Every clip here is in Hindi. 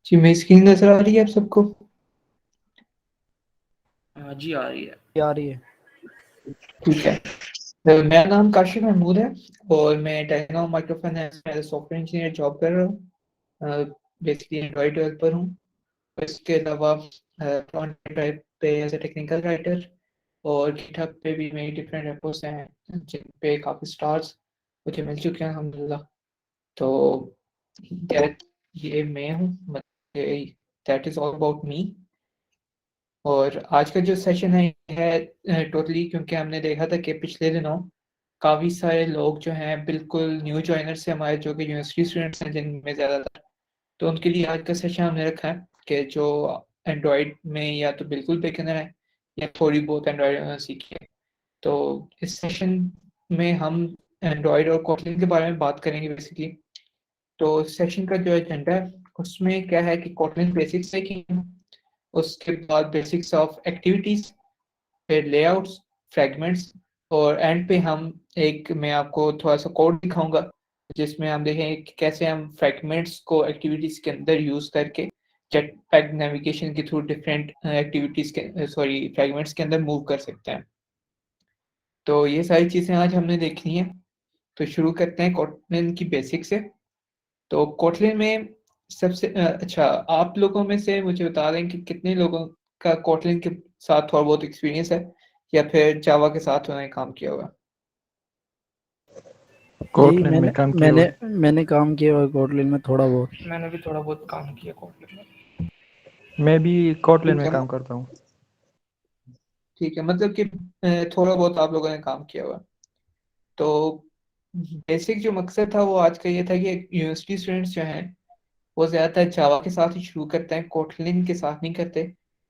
जी मेरी स्क्रीन नजर आ रही है आप सबको। हाँ जी, आ रही है। आ रही है। ठीक है। तो मेरा नाम काशिफ महमूद है और मैं टेक्नो माइक्रोफाइनेंस में सॉफ्टवेयर इंजीनियर जॉब कर रहा हूँ। बेसिकली एंड्रॉइड डेवलपर हूँ। इसके अलावा फ्रंट टाइप पे एज ए टेक्निकल राइटर और गिटहब पे भी मेरी डिफरेंट रेपोस हैं जिन पे काफ़ी स्टार्स मुझे मिल चुके हैं अल्हम्दुलिल्लाह। तो दैट ये मैं हूँ, मतलब that is all about me. और आज का जो सेशन है टोटली क्योंकि हमने देखा था कि पिछले दिनों काफ़ी सारे लोग जो हैं बिल्कुल न्यू जॉइनर्स से हमारे जो कि यूनिवर्सिटी स्टूडेंट्स हैं जिनमें ज़्यादातर, तो उनके लिए आज का सेशन हमने रखा है कि जो एंड्रॉयड में या तो बिल्कुल बेगिनर है या थोड़ी बहुत एंड्रॉयड सीखी है। तो इस सेशन में हम एंड्रॉयड और कोटलिन के बारे में बात करेंगे बेसिकली। तो सेशन का जो एजेंडा है उसमें क्या है कि कोटलिन बेसिक्स सीखेंगे, उसके बाद बेसिक्स ऑफ एक्टिविटीज, फिर लेआउट्स, फ्रेगमेंट्स, और एंड पे हम एक मैं आपको थोड़ा सा कोड दिखाऊंगा जिसमें हम देखेंगे कि कैसे हम फ्रेगमेंट्स को एक्टिविटीज के अंदर यूज करके जेट पैक नेविगेशन के थ्रू डिफरेंट एक्टिविटीज के सॉरी फ्रेगमेंट्स के अंदर मूव कर सकते हैं। तो ये सारी चीज़ें आज हमने देखनी है। तो शुरू करते हैं कोटलिन की बेसिक से। तो कोटलिन में सबसे अच्छा, आप लोगों में से मुझे बता दें कि कितने लोगों का कोटलिन के साथ थोड़ा बहुत एक्सपीरियंस है या फिर जावा के साथ उन्होंने काम किया हुआ। जी कोटलिन मैंने में काम किया हुआ मैंने है। मैंने काम किया हुआ कोटलिन में थोड़ा बहुत। मैंने भी थोड़ा बहुत काम किया कोटलिन में। मैं भी कोटलिन ठीक में है। काम करता हूँ। ठीक है, मतलब कि थोड़ा बहुत आप लोगों ने काम किया हुआ। तो बेसिक जो मकसद था वो आज का ये था कि यूनिवर्सिटी स्टूडेंट्स जो हैं वो ज़्यादातर जावा के साथ ही शुरू करते हैं, कोटलिन के साथ नहीं करते।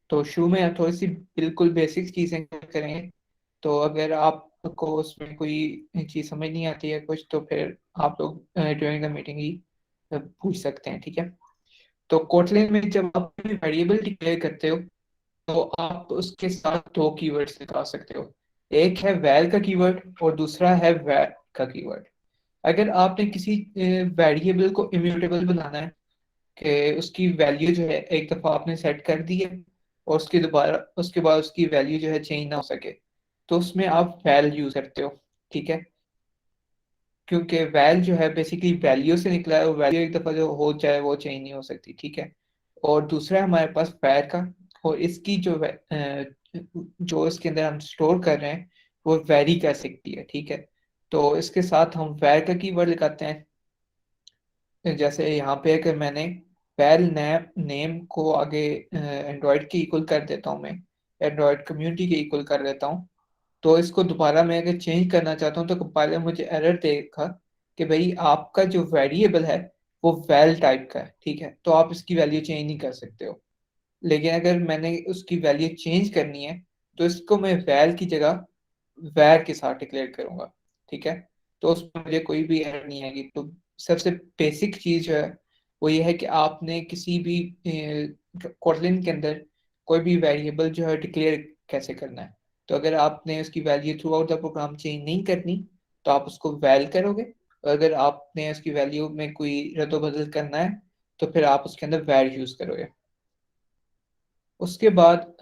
तो शुरू में आप थोड़ी सी बिल्कुल बेसिक चीज़ें करेंगे। तो अगर आपको उसमें कोई चीज़ समझ नहीं आती है कुछ तो फिर आप लोग ड्यूरिंग द मीटिंग ही पूछ सकते हैं, ठीक है। तो कोटलिन में जब आप वेरिएबल डिक्लेयर करते हो तो आप उसके साथ दो कीवर्ड्स निकाल सकते हो। एक है वैल का कीवर्ड और दूसरा है वैर का कीवर्ड। अगर आपने किसी वेरिएबल को इम्यूटेबल बनाना है कि उसकी वैल्यू जो है एक दफ़ा आपने सेट कर दी है और उसके बाद उसकी वैल्यू जो है चेंज ना हो सके, तो उसमें आप वैल यूज करते हो, ठीक है। क्योंकि वैल जो है बेसिकली वैल्यू से निकला है, वैल्यू एक दफ़ा जो हो जाए वो चेंज नहीं हो सकती, ठीक है। और दूसरा है हमारे पास वैर का, और इसकी जो इसके अंदर हम स्टोर कर रहे हैं वो वेरी कर सकती है, ठीक है। तो इसके साथ हम वैर का कीवर्ड लगाते हैं। जैसे यहाँ पे अगर मैंने पैल नेम को आगे एंड्रॉयड के इक्वल कर देता हूँ, मैं एंड्रॉयड कम्युनिटी के इक्वल कर देता हूँ, तो इसको दोबारा मैं अगर चेंज करना चाहता हूँ तो कंपाइलर मुझे एरर देगा कि भाई आपका जो वेरिएबल है वो वैल टाइप का है, ठीक है, तो आप इसकी वैल्यू चेंज नहीं कर सकते हो। लेकिन अगर मैंने उसकी वैल्यू चेंज करनी है तो इसको मैं वैल की जगह वैर के साथ डिक्लेयर करूंगा, ठीक है। तो उसमें मुझे कोई भी एरर नहीं आएगी। तो सबसे बेसिक चीज जो है वो ये है कि आपने किसी भी कोटलिन के अंदर कोई भी वेरिएबल जो है डिक्लेयर कैसे करना है। तो अगर आपने उसकी value throughout the program change नहीं करनी तो आप उसको वैल करोगे, और अगर आपने उसकी वैल्यू में कोई रद्द करना है तो फिर आप उसके अंदर वैर यूज करोगे। उसके बाद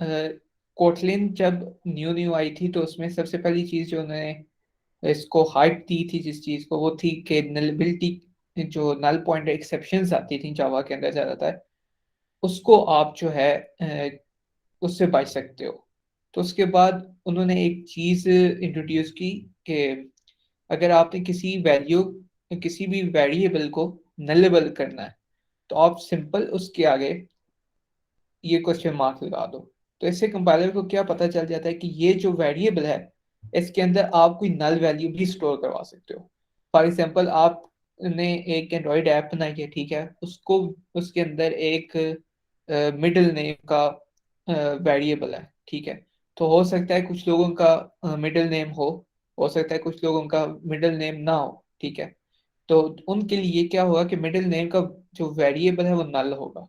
कोटलिन जब न्यू न्यू आई थी तो उसमें सबसे पहली चीज जो उन्होंने इसको हाइप दी थी जिस चीज को, वो थी कि नलबिलिटी, जो नल पॉइंट एक्सेप्शंस आती थी जावा के अंदर ज्यादातर, उसको आप जो है उससे बच सकते हो। तो उसके बाद उन्होंने एक चीज इंट्रोड्यूस की कि अगर आपने किसी भी वेरिएबल को नलेबल करना है तो आप सिंपल उसके आगे ये क्वेश्चन मार्क लगा दो। तो इससे कंपाइलर को क्या पता चल जाता है कि ये जो वेरिएबल है इसके अंदर आप कोई नल वैल्यू भी स्टोर करवा सकते हो। फॉर एग्जांपल आपने एक एंड्रॉयड ऐप बनाई है, ठीक है, उसको उसके अंदर एक मिडिल नेम का वेरिएबल है, ठीक है। तो हो सकता है कुछ लोगों का मिडिल नेम हो सकता है कुछ लोगों का मिडिल नेम ना हो, ठीक है। तो उनके लिए क्या होगा कि मिडिल नेम का जो वेरिएबल है वो नल होगा,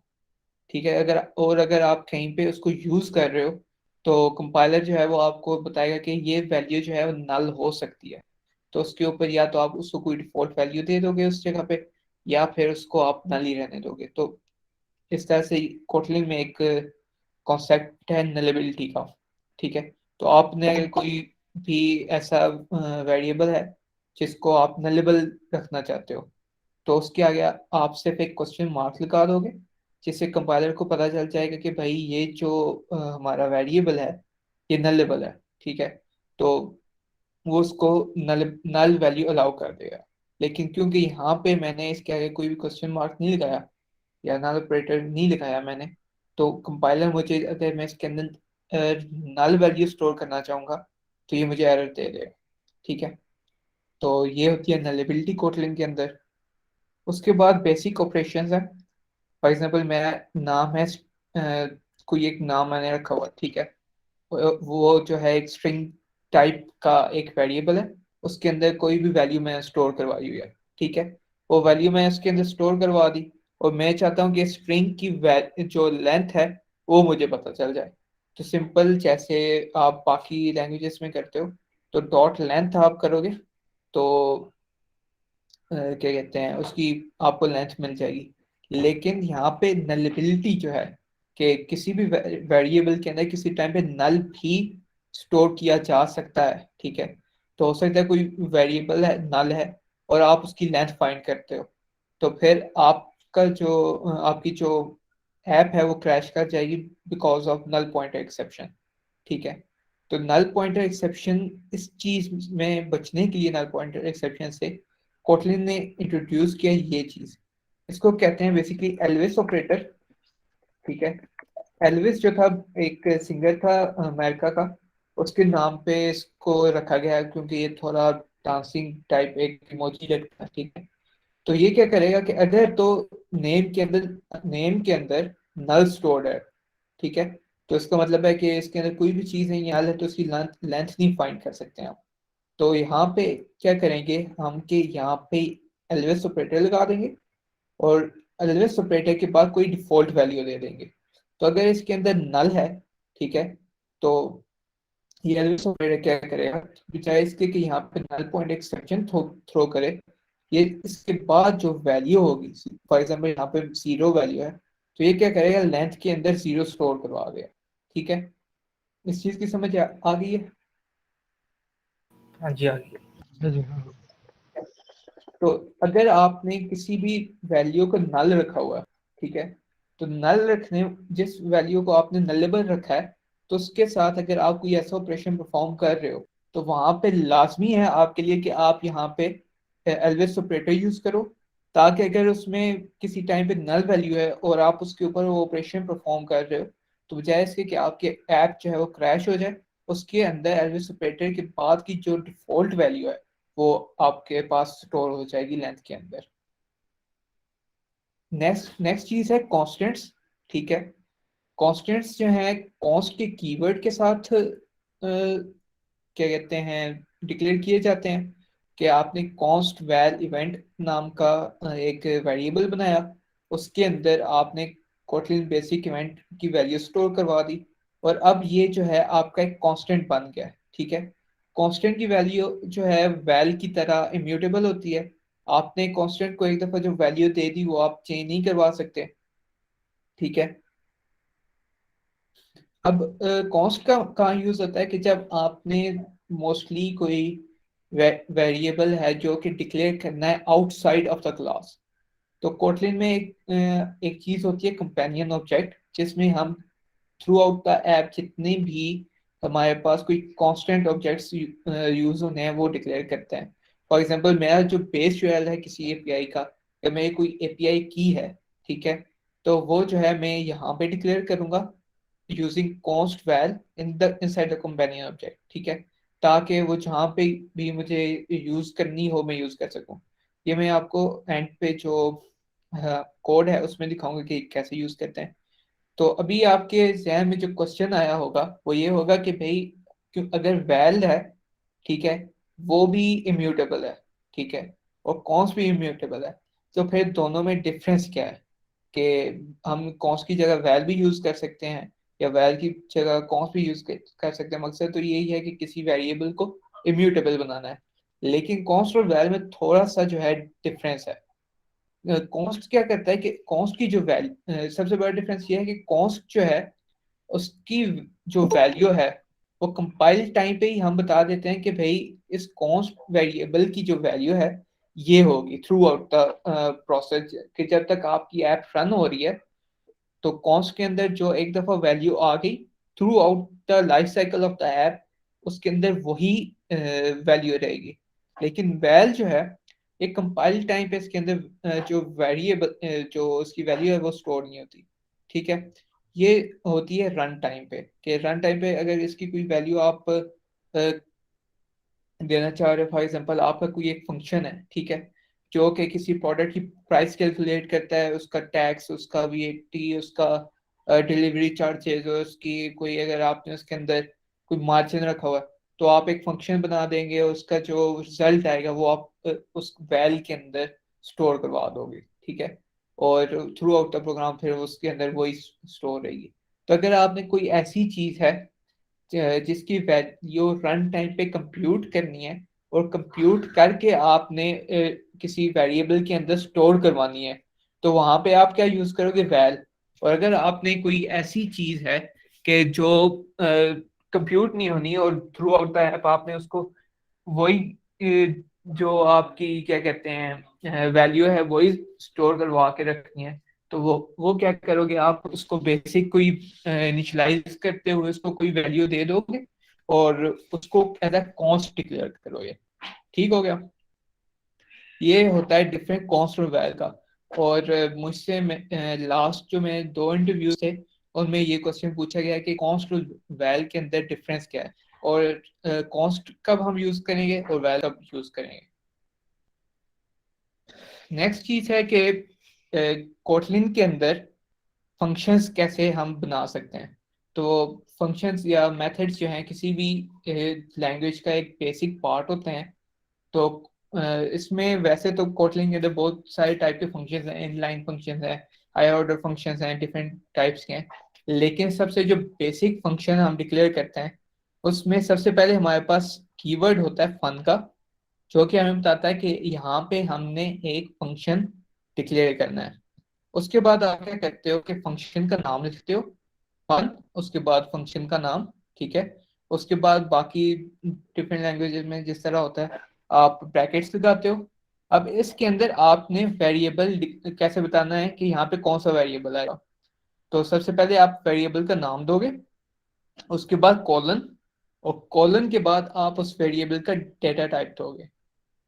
ठीक है। अगर आप कहीं पे उसको यूज कर रहे हो तो कंपाइलर जो है वो आपको बताएगा कि ये वैल्यू जो है वो नल हो सकती है। तो उसके ऊपर या तो आप उसको कोई डिफॉल्ट वैल्यू दे दोगे उस जगह पे, या फिर उसको आप नल ही रहने दोगे। तो इस तरह से कोटलिन में एक कॉन्सेप्ट है नलेबिलिटी का। ठीक है, तो आपने अगर कोई भी ऐसा वेरिएबल है जिसको आप नलेबल रखना चाहते हो, तो उसके आगे आप सिर्फ एक क्वेश्चन मार्क लगा दोगे, जिससे कंपाइलर को पता चल जाएगा कि भाई ये जो हमारा वेरिएबल है ये नलेबल है। ठीक है, तो वो उसको नल नल वैल्यू अलाउ कर देगा। लेकिन क्योंकि यहाँ पे मैंने इसके आगे कोई भी क्वेश्चन मार्क नहीं लगाया या नल ऑपरेटर नहीं लगाया मैंने, तो कंपाइलर मुझे, अगर मैं इसके अंदर नल वैल्यू स्टोर करना चाहूंगा, तो ये मुझे एरर दे देगा। ठीक है, तो ये होती है नलेबिलिटी कोटलिन के अंदर। उसके बाद बेसिक ऑपरेशंस है। फॉर एग्जांपल मेरा नाम है, कोई एक नाम मैंने रखा हुआ, ठीक है, वो जो है एक स्ट्रिंग टाइप का एक वेरिएबल है, उसके अंदर कोई भी वैल्यू मैंने स्टोर करवाई हुई है। ठीक है, वो वैल्यू मैं उसके अंदर स्टोर करवा दी, और मैं चाहता हूँ कि स्ट्रिंग की जो लेंथ है वो मुझे पता चल जाए। तो सिंपल जैसे आप बाकी लैंग्वेजेस में करते हो, तो डॉट लेंथ आप करोगे, तो क्या कहते हैं उसकी आपको लेंथ मिल जाएगी। लेकिन यहाँ पे नलिबिलिटी जो है, कि किसी भी वेरिएबल के अंदर किसी टाइम पे नल भी स्टोर किया जा सकता है। ठीक है, तो हो सकता है कोई वेरिएबल है नल है, और आप उसकी लेंथ फाइंड करते हो, तो फिर आपका जो आपकी जो ऐप है वो क्रैश कर जाएगी because of null pointer exception. ठीक है, तो नल पॉइंटर एक्सेप्शन, इस चीज में बचने के लिए नल पॉइंटर एक्सेप्शन से कोटलिन ने इंट्रोड्यूस किया ये चीज। इसको कहते हैं बेसिकली एल्विस ऑपरेटर। ठीक है, एल्विस जो था एक सिंगर था अमेरिका का, उसके नाम पे इसको रखा गया है, क्योंकि ये थोड़ा डांसिंग टाइप एक इमोजी लगता है। ठीक है, तो ये क्या करेगा कि अगर तो नेम के अंदर नल स्टोर्ड है, ठीक है, तो इसका मतलब है कि इसके अंदर कोई भी चीज नहीं नल है, तो उसकी लेंथ लेंथ नहीं फाइंड कर सकते हम। तो यहाँ पे क्या करेंगे हम कि यहाँ पे एलवेस ऑपरेटर लगा देंगे, और एलवेस ऑपरेटर के बाद कोई डिफॉल्ट वैल्यू दे देंगे। तो अगर इसके अंदर नल है, ठीक है, तो ये एलवेस ऑपरेटर क्या करेगा, बजाय इसके कि यहाँ पे नल पॉइंट एक्सेप्शन थ्रो करे, ये इसके बाद जो वैल्यू होगी, फॉर एग्जाम्पल यहाँ पे जीरो वैल्यू है, तो ये क्या करेगा, लेंथ के अंदर जीरो स्टोर करवा देगा। ठीक है, इस चीज की समझ आ गई है। हाँ जी, आ गई। हाँ जी हाँ। तो अगर आपने किसी भी वैल्यू को नल रखा हुआ है, ठीक है, तो नल रखने, जिस वैल्यू को आपने नलेबल रखा है, तो उसके साथ अगर आप कोई ऐसा ऑपरेशन परफॉर्म कर रहे हो, तो वहां पे लाजमी है आपके लिए कि आप यहाँ पे एल्वेस ऑपरेटर यूज करो, ताकि अगर उसमें किसी टाइम पे नल वैल्यू है और आप उसके ऊपर वो ऑपरेशन परफॉर्म कर रहे हो, तो बजाय इसके कि आपके ऐप जो है वो क्रैश हो जाए, उसके अंदर एल्वेस ऑपरेटर के बाद की जो डिफॉल्ट वैल्यू है वो आपके पास स्टोर हो जाएगी लेंथ के अंदर। नेक्स्ट नेक्स्ट चीज है कॉन्स्टेंट्स। ठीक है, कॉन्स्टेंट्स जो है कॉन्स्ट के कीवर्ड के साथ क्या कहते हैं डिक्लेयर किए जाते हैं, कि आपने कॉन्स्ट वैल इवेंट नाम का एक वेरिएबल बनाया, उसके अंदर आपने कोटलिन बेसिक इवेंट की वैल्यू स्टोर करवा दी, और अब ये जो है आपका एक कांस्टेंट बन गया है। ठीक है, कांस्टेंट की वैल्यू जो है वैल की तरह इम्यूटेबल होती है। आपने कांस्टेंट को एक दफा जो वैल्यू दे दी वो आप चेंज नहीं करवा सकते। ठीक है, अब कॉस्ट का कहाँ यूज होता है कि जब आपने मोस्टली कोई वेरिएबल है जो कि डिक्लेयर करना है आउटसाइड ऑफ द क्लास, तो कोटलिन में एक चीज होती है कंपेनियन ऑब्जेक्ट, जिसमें हम थ्रू आउट द ऐप जितने भी हमारे पास कोई कांस्टेंट ऑब्जेक्ट्स यूज होने हैं वो डिक्लेयर करते हैं। फॉर एग्जांपल मेरा जो बेस यूआरएल है किसी एपीआई का, या मेरी कोई एपीआई की है, ठीक है, तो वो जो है मैं यहाँ पे डिक्लेयर करूंगा using const val in the inside the companion object. ठीक है, ताकि वो जहाँ पे भी मुझे यूज करनी हो मैं यूज कर सकूं। ये मैं आपको एंड पे जो कोड है उसमें दिखाऊंगा कि कैसे यूज करते हैं। तो अभी आपके जहन में जो क्वेश्चन आया होगा वो ये होगा कि भाई, क्यों अगर वैल है, ठीक है, वो भी इम्यूटेबल है, ठीक है, और कॉन्स भी इम्यूटेबल है, तो फिर दोनों में डिफरेंस क्या है, कि हम कॉन्स की जगह वैल भी यूज कर सकते हैं या वैल की जगह कॉन्स भी यूज कर सकते हैं। मकसद तो यही है कि किसी वेरिएबल को इम्यूटेबल बनाना है, लेकिन कॉन्स्ट और वैल में थोड़ा सा जो है डिफरेंस है। कॉन्स्ट क्या करता है कि कॉन्स्ट की जो वैल्यू, सबसे बड़ा डिफरेंस ये है कि कॉन्स्ट जो है उसकी जो वैल्यू है वो कंपाइल टाइम पे ही हम बता देते हैं कि भाई इस कॉन्स्ट वेरिएबल की जो वैल्यू है ये होगी थ्रू आउट द प्रोसेस, कि जब तक आपकी ऐप रन हो रही है तो कॉन्स्ट के अंदर जो एक दफा वैल्यू आ गई through out the life cycle of the app उसके अंदर वही वैल्यू रहेगी। लेकिन वैल जो है एक कंपाइल टाइम पे इसके अंदर जो वेरिएबल जो उसकी वैल्यू है वो स्टोर नहीं होती। ठीक है, ये होती है रन टाइम पे, कि रन टाइम पे अगर इसकी कोई वैल्यू आप देना चाह रहे हो, फॉर एग्जांपल आपका कोई एक फंक्शन है, ठीक है, जो कि किसी प्रोडक्ट की प्राइस कैलकुलेट करता है, उसका टैक्स, उसका वीएटी, उसका डिलीवरी चार्जेस, और उसकी कोई अगर आपने उसके अंदर कोई मार्जिन रखा हुआ है तो आप एक फंक्शन बना देंगे, उसका जो रिजल्ट आएगा वो आप उस वैल के अंदर स्टोर करवा दोगे। ठीक है, और थ्रू आउट द प्रोग्राम फिर उसके अंदर वही स्टोर रहेगी। तो अगर आपने कोई ऐसी चीज है जिसकी वैल्यू रन टाइम पे कंप्यूट करनी है और कंप्यूट करके आपने किसी वेरिएबल के अंदर स्टोर करवानी है, तो वहां पे आप क्या यूज करोगे, वैल। और अगर आपने कोई ऐसी चीज है कि जो कंप्यूट नहीं होनी और थ्रू आउट द ऐप आपने उसको वही जो आपकी क्या कहते हैं वैल्यू है वही स्टोर करवा के रखनी है, तो वो क्या करोगे, आप उसको बेसिक कोई इनिशियलाइज करते हुए उसको कोई वैल्यू दे दोगे और उसको एज अ कॉन्स्ट डिक्लेयर करोगे। ठीक हो गया, ये होता है डिफरेंट कॉन्स्ट और वैल का। और मुझसे लास्ट जो मैं 2 इंटरव्यू थे उनमें ये क्वेश्चन पूछा गया कि कॉन्स्ट और वैल के अंदर डिफरेंस क्या है, और कॉन्स्ट कब हम यूज करेंगे और वैल कब यूज करेंगे। नेक्स्ट चीज है कि कोटलिन के अंदर फंक्शंस कैसे हम बना सकते हैं। तो फंक्शंस या मेथड्स जो हैं किसी भी लैंग्वेज का एक बेसिक पार्ट होते हैं। तो इसमें वैसे तो कोटलिन के अंदर बहुत सारे टाइप के फंक्शंस हैं, इनलाइन फंक्शंस हैं, हायर ऑर्डर फंक्शंस हैं, डिफरेंट टाइप्स के हैं। लेकिन सबसे जो बेसिक फंक्शन हम डिक्लेयर करते हैं उसमें सबसे पहले हमारे पास कीवर्ड होता है फन का, जो कि हमें बताता है कि यहाँ पे हमने एक फंक्शन डिक्लेयर करना है। उसके बाद आप क्या करते हो कि फंक्शन का नाम लिखते हो फन, उसके बाद फंक्शन का नाम। ठीक है, उसके बाद बाकी डिफरेंट लैंग्वेजेस में जिस तरह होता है आप ब्रैकेट्स लगाते हो। अब इसके अंदर आपने वेरिएबल कैसे बताना है कि यहाँ पे कौन सा वेरिएबल आएगा। तो सबसे पहले आप वेरिएबल का नाम दोगे, उसके बाद कॉलन, और कॉलन के बाद आप उस वेरिएबल का डेटा टाइप दोगे,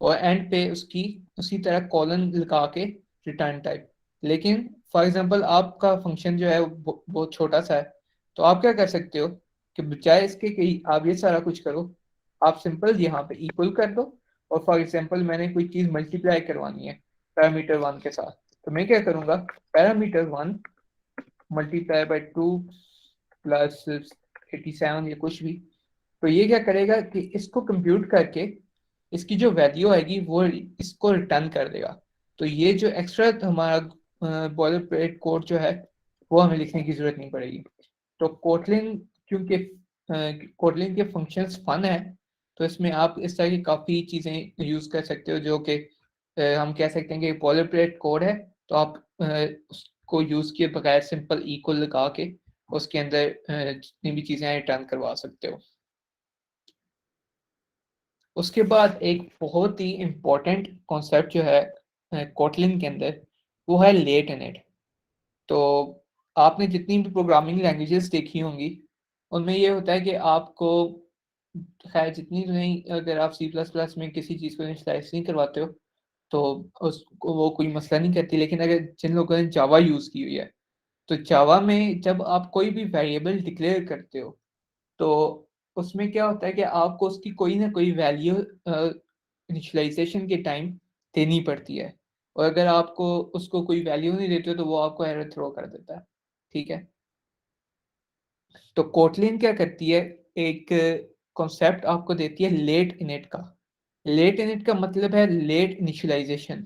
और एंड पे उसकी उसी तरह कॉलन लगा के रिटर्न टाइप। लेकिन फॉर एग्जांपल आपका फंक्शन जो है वो बहुत छोटा सा है, तो आप क्या कर सकते हो कि बजाय इसके कि आप ये सारा कुछ करो, आप सिंपल यहाँ पे इक्वल कर दो। और फॉर एग्जांपल मैंने कोई चीज मल्टीप्लाई करवानी है पैरामीटर 1 के साथ, तो मैं क्या करूंगा, पैरामीटर 1 मल्टीप्लाई बाई 2 प्लस 87 या कुछ भी। तो ये क्या करेगा कि इसको कंप्यूट करके इसकी जो वैल्यू आएगी वो इसको रिटर्न कर देगा। तो ये जो एक्स्ट्रा हमारा बॉयलर प्लेट कोड जो है वो हमें लिखने की जरूरत नहीं पड़ेगी। तो कोटलिन क्योंकि कोटलिन के फंक्शंस फन है, तो इसमें आप इस तरह की काफ़ी चीज़ें यूज़ कर सकते हो, जो कि हम कह सकते हैं कि बॉयलर प्लेट कोड है। तो आप उसको यूज़ किए बगैर सिंपल इक्वल लगा के उसके अंदर जितनी भी चीज़ें रिटर्न करवा सकते हो। उसके बाद एक बहुत ही इम्पोर्टेंट कॉन्सेप्ट जो है कोटलिन के अंदर वो है लेट इनिट। तो आपने जितनी भी प्रोग्रामिंग लैंग्वेजेस देखी होंगी उनमें ये होता है कि आपको, खैर जितनी तो नहीं, अगर आप सी प्लस प्लस में किसी चीज़ को इनिशियलाइज नहीं करवाते हो तो उसको वो कोई मसला नहीं करती। लेकिन अगर जिन लोगों ने जावा यूज़ की हुई है, तो जावा में जब आप कोई भी वेरिएबल डिक्लेयर करते हो तो उसमें क्या होता है कि आपको उसकी कोई ना कोई वैल्यू इनिशियलाइजेशन के टाइम देनी पड़ती है, और अगर आपको उसको कोई वैल्यू नहीं देते हो तो वो आपको एरर थ्रो कर देता है। ठीक है, तो कोटलिन क्या करती है, एक कॉन्सेप्ट आपको देती है लेट इनिट का। लेट इनिट का मतलब है लेट इनिशियलाइजेशन।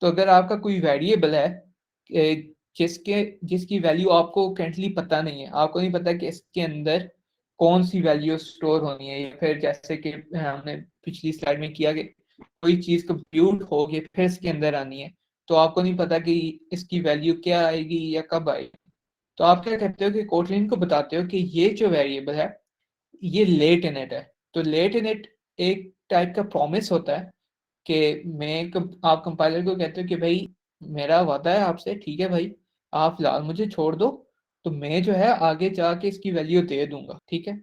तो अगर आपका कोई वेरिएबल है जिसके जिसकी वैल्यू आपको करेंटली पता नहीं है, आपको नहीं पता कि इसके अंदर कौन सी वैल्यू स्टोर होनी है, या फिर जैसे कि हमने पिछली स्लाइड में किया कि कोई चीज़ कंप्यूट होगी फिर इसके अंदर आनी है, तो आपको नहीं पता कि इसकी वैल्यू क्या आएगी या कब आएगी। तो आप क्या करते हो कि कोटलिन को बताते हो कि ये जो वेरिएबल है ये लेट इनिट है। तो लेट इनिट एक टाइप का प्रॉमिस होता है कि आप कंपाइलर को कहते हो कि भाई मेरा वादा है आपसे, ठीक है भाई, आप फिलहाल मुझे छोड़ दो, तो मैं जो है आगे जाके इसकी वैल्यू दे दूंगा, ठीक है।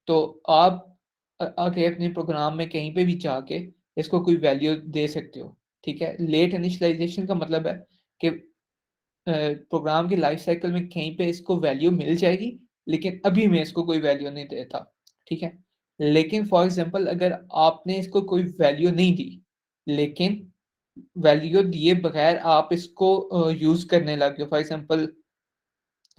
तो आप आगे अपने प्रोग्राम में कहीं पे भी जाके इसको कोई वैल्यू दे सकते हो, ठीक है। लेट इनिशियलाइजेशन का मतलब है कि प्रोग्राम की लाइफ साइकिल में कहीं पे इसको वैल्यू मिल जाएगी, लेकिन अभी मैं इसको कोई वैल्यू नहीं देता, ठीक है। लेकिन फॉर एग्जांपल अगर आपने इसको कोई वैल्यू नहीं दी, लेकिन वैल्यू दिए बगैर आप इसको यूज करने लगे हो, फॉर एग्जांपल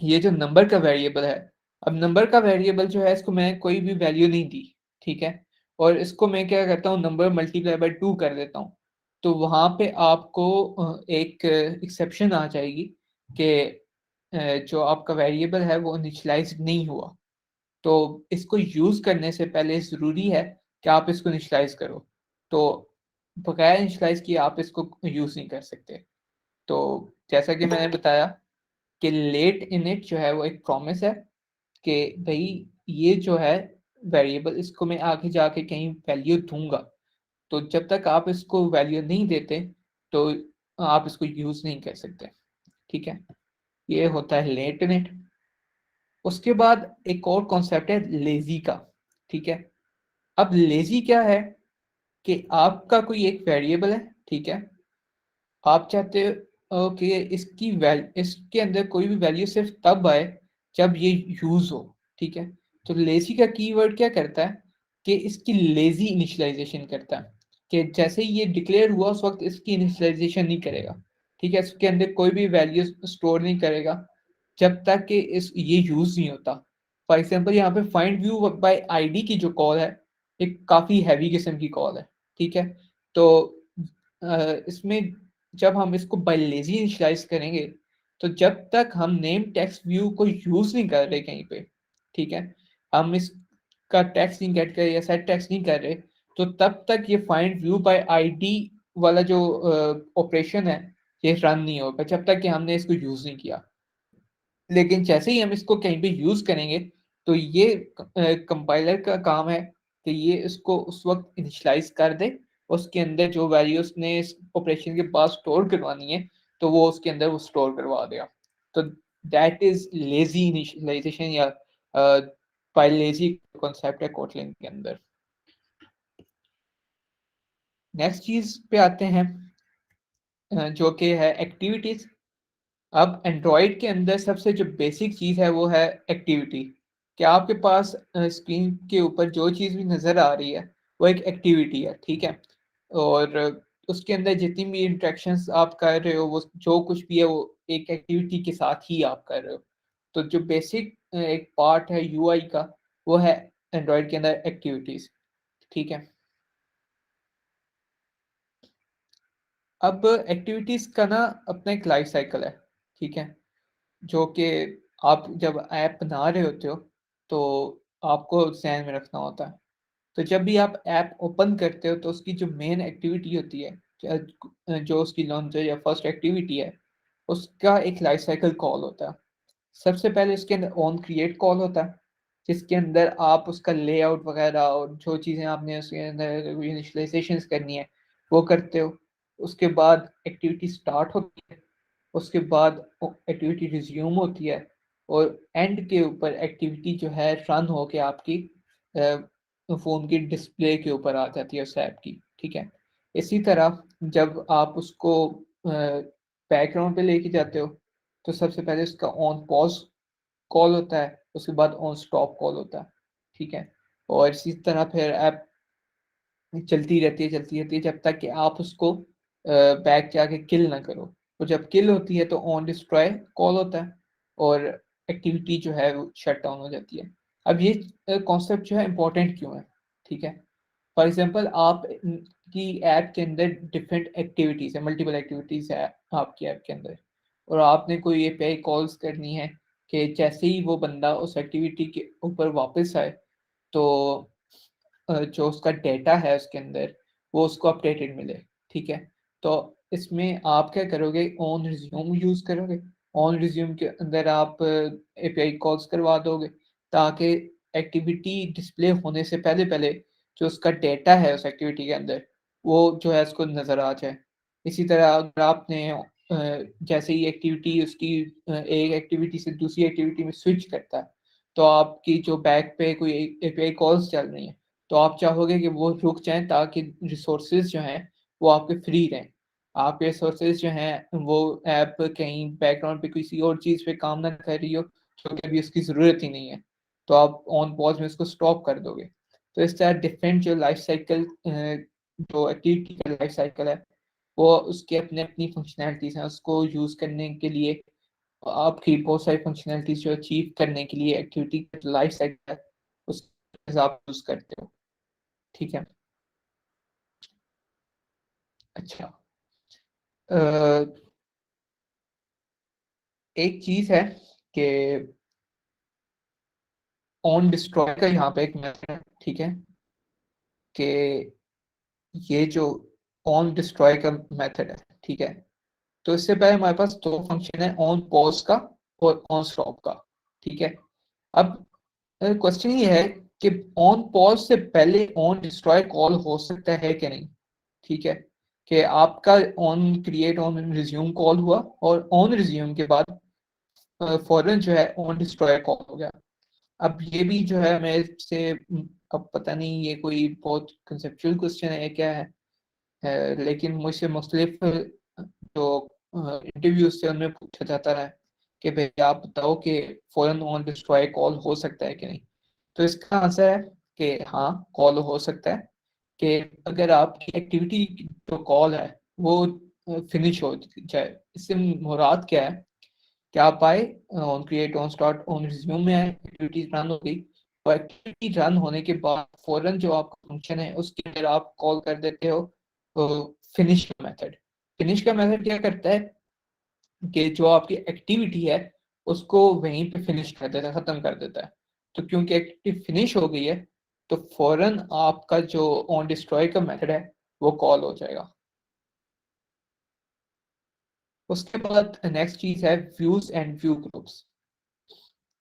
ये जो नंबर का वेरिएबल है, अब नंबर का वेरिएबल जो है इसको मैं कोई भी वैल्यू नहीं दी, ठीक है, और इसको मैं क्या करता हूँ नंबर मल्टीप्लाई बाय 2 कर देता हूँ, तो वहां पे आपको एक एक्सेप्शन आ जाएगी कि जो आपका वेरिएबल है वो इनिशियलाइज नहीं हुआ। तो इसको यूज करने से पहले जरूरी है कि आप इसको इनिशियलाइज करो। तो बगैर इनिशियलाइज किए आप इसको यूज नहीं कर सकते। तो जैसा कि मैंने बताया कि लेट इनिट जो है वो एक प्रॉमिस है कि भाई ये जो है वेरिएबल इसको मैं आगे जाके कहीं वैल्यू दूंगा, तो जब तक आप इसको वैल्यू नहीं देते तो आप इसको यूज नहीं कर सकते, ठीक है। ये होता है लेट इनिट। उसके बाद एक और कॉन्सेप्ट है लेजी का, ठीक है। अब लेजी क्या है कि आपका कोई एक वेरिएबल है, ठीक है, आप चाहते हो कि इसके अंदर कोई भी वैल्यू सिर्फ तब आए जब ये यूज हो, ठीक है। तो लेजी का कीवर्ड क्या करता है कि इसकी लेजी इनिशियलाइजेशन करता है, कि जैसे ही ये डिक्लेयर हुआ उस वक्त इसकी इनिशियलाइजेशन नहीं करेगा, ठीक है, इसके अंदर कोई भी वैल्यू स्टोर नहीं करेगा जब तक कि इस ये यूज नहीं होता। फॉर एग्जाम्पल यहाँ पे फाइंड व्यू बाय आईडी की जो कॉल है एक काफी हैवी किस्म की कॉल है, ठीक है। तो इसमें जब हम इसको बाय लेजी इनिशियलाइज करेंगे तो जब तक हम नेम टेक्स्ट व्यू को यूज नहीं कर रहे कहीं पे, ठीक है, हम इसका टेक्स्ट नहीं गेट कर रहे या सेट टेक्स्ट नहीं कर रहे, तो तब तक ये फाइंड व्यू बाय आईडी वाला जो ऑपरेशन है ये रन नहीं होगा जब तक कि हमने इसको यूज नहीं किया। लेकिन जैसे ही हम इसको कहीं पे यूज करेंगे तो ये कंपाइलर का काम है कि ये इसको उस वक्त इनिशियलाइज कर दे, उसके अंदर जो वैल्यूज ने इस ऑपरेशन के बाद स्टोर करवानी है तो वो उसके अंदर वो स्टोर करवा देगा। तो दैट इज लेजी इनिशियलाइजेशन या बाय लेजी कॉन्सेप्ट है कोटलिन के अंदर। नेक्स्ट चीज पे आते हैं जो कि है एक्टिविटीज। अब एंड्रॉयड के अंदर सबसे जो बेसिक चीज़ है वो है एक्टिविटी। कि आपके पास स्क्रीन के ऊपर जो चीज़ भी नज़र आ रही है वो एक एक्टिविटी है, ठीक है। और उसके अंदर जितनी भी इंट्रैक्शंस आप कर रहे हो वो जो कुछ भी है वो एक एक्टिविटी के साथ ही आप कर रहे हो। तो जो बेसिक एक पार्ट है यूआई का वो है एंड्रॉयड के अंदर एक्टिविटीज़, ठीक है। अब एक्टिविटीज़ का ना अपना एक लाइफ साइकिल है, ठीक है, जो कि आप जब ऐप बना रहे होते हो तो आपको ध्यान में रखना होता है। तो जब भी आप ऐप ओपन करते हो तो उसकी जो मेन एक्टिविटी होती है, जो उसकी लॉन्चर या फर्स्ट एक्टिविटी है, उसका एक लाइफ साइकिल कॉल होता है। सबसे पहले इसके अंदर ऑन क्रिएट कॉल होता है जिसके अंदर आप उसका लेआउट वगैरह और जो चीज़ें आपने उसके अंदर इनिशियलाइजेशन करनी है वो करते हो। उसके बाद एक्टिविटी स्टार्ट होती है, उसके बाद एक्टिविटी रिज्यूम होती है, और एंड के ऊपर एक्टिविटी जो है रन होके आपकी फ़ोन की डिस्प्ले के ऊपर आ जाती है उस ऐप की, ठीक है। इसी तरह जब आप उसको बैकग्राउंड पे लेके जाते हो तो सबसे पहले उसका ऑन पॉज कॉल होता है, उसके बाद ऑन स्टॉप कॉल होता है, ठीक है। और इसी तरह फिर ऐप चलती रहती है जब तक कि आप उसको बैक जाके किल ना करो। तो जब किल होती है तो ऑन डिस्ट्रॉय कॉल होता है और एक्टिविटी जो है वो शट डाउन हो जाती है। अब ये कॉन्सेप्ट जो है इम्पोर्टेंट क्यों है, ठीक है। फॉर एग्जांपल आप की ऐप के अंदर डिफरेंट एक्टिविटीज़ है, मल्टीपल एक्टिविटीज़ है आपकी ऐप के अंदर, और आपने कोई एपीआई कॉल्स करनी है कि जैसे ही वो बंदा उस एक्टिविटी के ऊपर वापस आए तो जो उसका डेटा है उसके अंदर वो उसको अपडेटेड मिले, ठीक है। तो इसमें आप क्या करोगे, ऑन रिज्यूम यूज करोगे। ऑन रिज्यूम के अंदर आप एपीआई कॉल्स करवा दोगे ताकि एक्टिविटी डिस्प्ले होने से पहले पहले जो उसका डेटा है उस एक्टिविटी के अंदर वो जो है उसको नजर आ जाए। इसी तरह अगर आपने जैसे ही एक्टिविटी उसकी एक एक्टिविटी से दूसरी एक्टिविटी में स्विच करता है तो आपकी जो बैक पे कोई एपीआई कॉल्स चल रही हैं तो आप चाहोगे कि वो रुक जाएं ताकि रिसोर्सेज जो हैं वो आपके फ्री रहें। आपके रिसोर्सेज जो हैं वो ऐप कहीं बैकग्राउंड पे किसी और चीज़ पे काम ना कर रही हो जो कि अभी उसकी ज़रूरत ही नहीं है, तो आप ऑन पॉज में उसको स्टॉप कर दोगे। तो इस तरह डिफरेंट जो लाइफ साइकिल जो एक्टिविटी का लाइफ साइकिल है वो उसके अपने अपनी फंक्शनैलिटीज़ हैं, उसको यूज़ करने के लिए आपकी बहुत सारी फंक्शनैलिटीज़ जो अचीव करने के लिए एक्टिविटी का लाइफ साइकिल है उसके आप यूज़ करते हो। ठीक है, अच्छा। अ, एक चीज़ है कि ऑन डिस्ट्रॉय का यहाँ पे एक मेथड है, ठीक है, कि ये जो ऑन डिस्ट्रॉय का मेथड है, ठीक है, तो इससे पहले हमारे पास दो फंक्शन है, ऑन पॉज का और ऑन स्टॉप का। ठीक है, अब क्वेश्चन ये है कि ऑन पॉज से पहले ऑन डिस्ट्रॉय कॉल हो सकता है कि नहीं। ठीक है, कि आपका on create on resume call हुआ और ऑन रिज्यूम के बाद फौरन जो है ऑन डिस्ट्रॉय कॉल हो गया। अब ये भी जो है मेरे से अब पता नहीं ये कोई बहुत कंसेप्चुअल क्वेश्चन है क्या है, लेकिन मुझसे मुख्तलिफ जो इंटरव्यूज थे उनमें पूछा जाता रहा है कि भाई आप बताओ कि फौरन ऑन डिस्ट्रॉय कॉल हो सकता है कि नहीं। तो इसका आंसर है कि हाँ, कॉल हो सकता है कि अगर आपकी एक्टिविटी जो कॉल है वो फिनिश हो जाए। इससे मुराद क्या है कि आप आए on create on start on resume में आए, एक्टिविटी रन हो गई और एक्टिविटी रन होने के बाद फौरन जो आपका फंक्शन है उसके अंदर आप कॉल कर देते हो फिनिश का मेथड। फिनिश का मेथड क्या करता है कि जो आपकी एक्टिविटी है उसको वहीं पे फिनिश कर देता है, खत्म कर देता है। तो क्योंकि एक्टिविटी फिनिश हो गई है तो फौरन आपका जो ऑन डिस्ट्रॉय का मेथड है वो कॉल हो जाएगा। उसके बाद नेक्स्ट चीज है व्यूज एंड व्यू ग्रुप्स।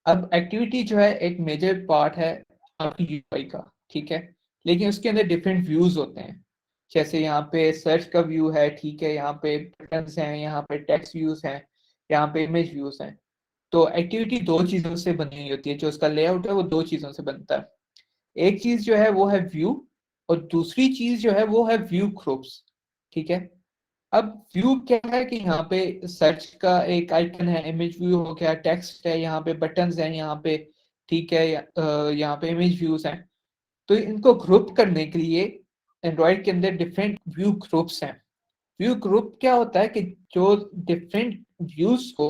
अब एक्टिविटी जो है एक मेजर पार्ट है आपकी यूआई का, ठीक है, लेकिन उसके अंदर डिफरेंट व्यूज होते हैं। जैसे यहाँ पे सर्च का व्यू है, ठीक है, यहाँ पे बटन्स हैं, यहाँ पे टेक्स्ट व्यूज हैं, यहाँ पे इमेज व्यूज हैं। तो एक्टिविटी दो चीजों से बनी हुई होती है, जो उसका लेआउट है वो दो चीजों से बनता है। एक चीज जो है वो है व्यू और दूसरी चीज जो है वो है व्यू ग्रुप्स। ठीक है, अब व्यू क्या है कि यहाँ पे सर्च का एक आइकन है, इमेज व्यू हो गया, टेक्स्ट है, यहाँ पे बटन्स हैं, यहाँ पे ठीक है, यहाँ पे इमेज व्यूज हैं। तो इनको ग्रुप करने के लिए एंड्रॉइड के अंदर डिफरेंट व्यू ग्रुप्स हैं। व्यू ग्रुप क्या होता है कि जो डिफरेंट व्यूज को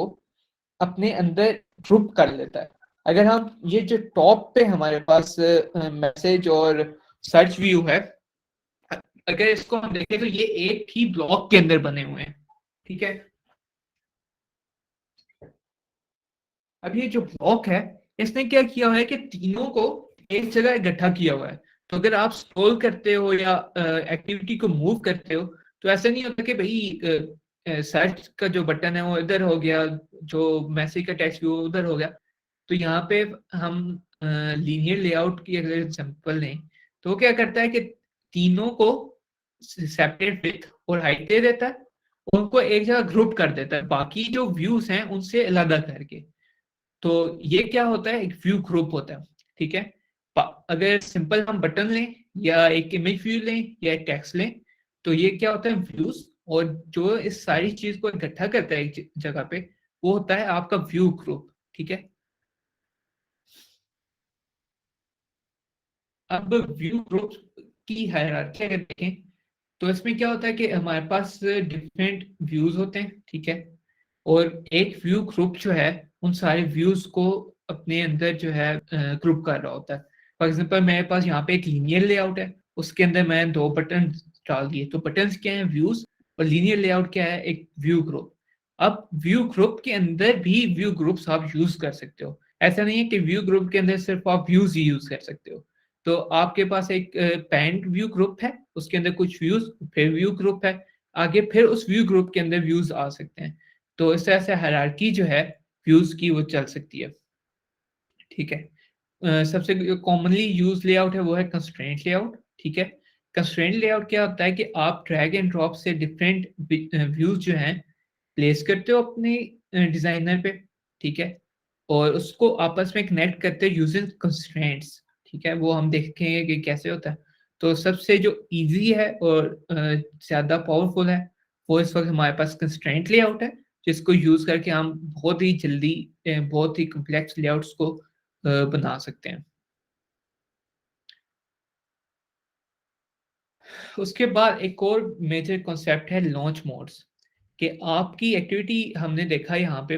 अपने अंदर ग्रुप कर लेता है। अगर हम ये जो टॉप पे हमारे पास मैसेज और सर्च व्यू है, अगर इसको हम देखें तो ये एक ही ब्लॉक के अंदर बने हुए हैं। ठीक है, अब ये जो ब्लॉक है इसने क्या किया हुआ है कि तीनों को एक जगह इकट्ठा किया हुआ है। तो अगर आप स्क्रॉल करते हो या एक्टिविटी को मूव करते हो तो ऐसा नहीं होता कि भाई सर्च का जो बटन है वो इधर हो गया, जो मैसेज का टेक्स्ट व्यू उधर हो गया। तो यहाँ पे हम लीनियर लेआउट की अगर एग्जांपल लें तो वो क्या करता है कि तीनों को सेपरेट विड्थ और हाइट दे देता है, उनको एक जगह ग्रुप कर देता है बाकी जो व्यूज हैं उनसे अलग करके। तो ये क्या होता है, एक व्यू ग्रुप होता है। ठीक है, अगर सिंपल हम बटन लें या एक इमेज व्यू लें या एक टेक्स्ट लें तो ये क्या होता है व्यूज, और जो इस सारी चीज को इकट्ठा करता है एक जगह पे वो होता है आपका व्यू ग्रुप। ठीक है, अब व्यू ग्रुप की हायरार्की अगर देखें तो इसमें क्या होता है कि हमारे पास डिफरेंट व्यूज होते हैं। ठीक है, और एक व्यू ग्रुप जो है उन सारे व्यूज को अपने अंदर जो है ग्रुप कर रहा होता है। फॉर एग्जांपल मेरे पास यहाँ पे एक लीनियर लेआउट है, उसके अंदर मैं दो बटन डाल दिए, तो बटन्स क्या है व्यूज और लीनियर लेआउट क्या है एक व्यू ग्रुप। अब व्यू ग्रुप के अंदर भी व्यू ग्रुप्स आप यूज कर सकते हो। ऐसा नहीं है कि व्यू ग्रुप के अंदर सिर्फ आप व्यूज ही यूज कर सकते हो। तो आपके पास एक पैंट व्यू ग्रुप है, उसके अंदर कुछ व्यूज, फिर व्यू ग्रुप है, आगे फिर उस व्यू ग्रुप के अंदर व्यूज आ सकते हैं। तो इस तरह से हायरार्की जो है व्यूज की वो चल सकती है। ठीक है, सबसे कॉमनली यूज लेआउट है वो है कंस्ट्रेंट लेआउट। ठीक है, कंस्ट्रेंट लेआउट क्या होता है कि आप ड्रैग एंड ड्रॉप से डिफरेंट व्यूज जो हैं प्लेस करते हो अपने डिजाइनर पे। ठीक है, और उसको आपस में कनेक्ट करते हो यूजिंग कंस्ट्रेंट्स। ठीक है, वो हम देखेंगे कि कैसे होता है। तो सबसे जो इजी है और ज्यादा पावरफुल है वो इस वक्त हमारे पास कंस्ट्रेंट लेआउट है, जिसको यूज करके हम बहुत ही जल्दी बहुत ही कॉम्प्लेक्स लेआउट्स को बना सकते हैं। उसके बाद एक और मेजर कॉन्सेप्ट है लॉन्च मोड्स, कि आपकी एक्टिविटी हमने देखा यहाँ पे